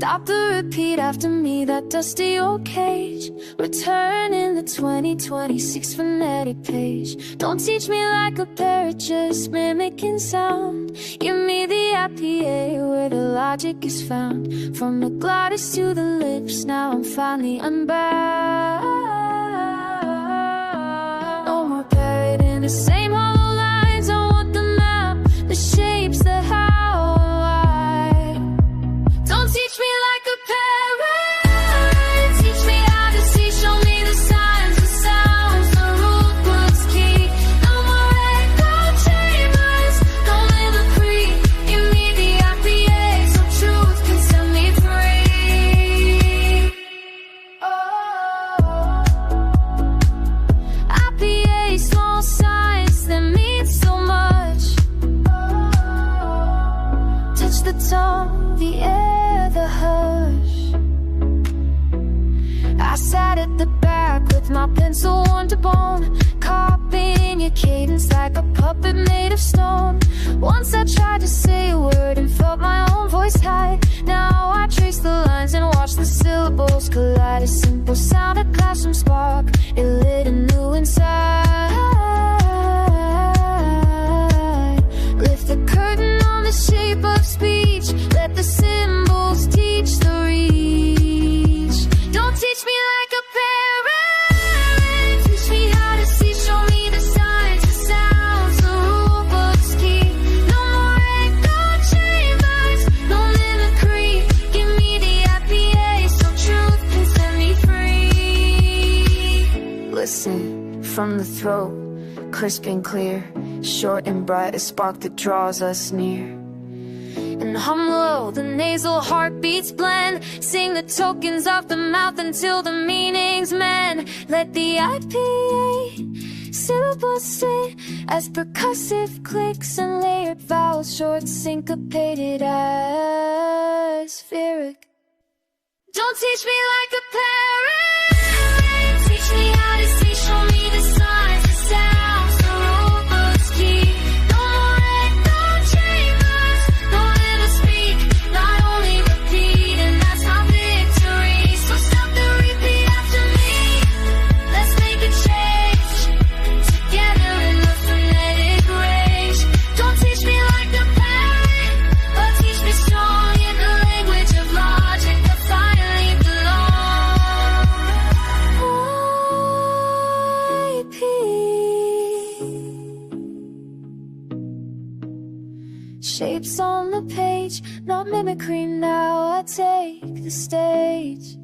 Stop the repeat after me, that dusty old cage. Return in the 2026 phonetic page. Don't teach me like a parrot, just mimicking sound. Give me the IPA where the logic is found. From the glottis to the lips, now I'm finally unbound. No more parrot in the same hollow lines. I want the map, the shapes, the how and why. Don't teach me like a parrot. Teach me how to see, show me the signs, the sounds, the root words key. No more echo chambers, no mimicry. Give me the IPA so truth can set me free. Oh, IPA, small signs that mean so much. Oh, touch the tongue, the air, the hush. I sat at the back with my pencil worn to bone, copying your cadence like a puppet made of stone. Once I tried to say a word and felt my own voice hide. Now I trace the lines and watch the syllables collide. A simple sound, a classroom spark, it lit anew inside. Lift the curtain on the shape of speech, let the symbols teach the reach. Don't teach me like a parrot. Teach me how to see, show me the signs, the sounds, the rule book's key. No more echo chambers, no mimicry. Give me the IPA so truth can set me free. Listen from the throat, crisp and clear, short and bright, a spark that draws us near. And hum low, the nasal heartbeats blend. Sing the tokens off the mouth until the meaning's mend. Let the IPA syllables stay as percussive clicks and layered vowels, short syncopated atmospheric. Don't teach me like a parrot. Teach me how to see, show me the signs, the sounds, the rule book's key. No more echo chambers, no limit speak, not only repeat, and that's my victory. So stop the repeat after me, let's make a change, together in the phonetic rage. Don't teach me like a parrot, but teach me strong in the language of logic that finally belongs. IP. Shapes on the page, not mimicry, now I take the stage.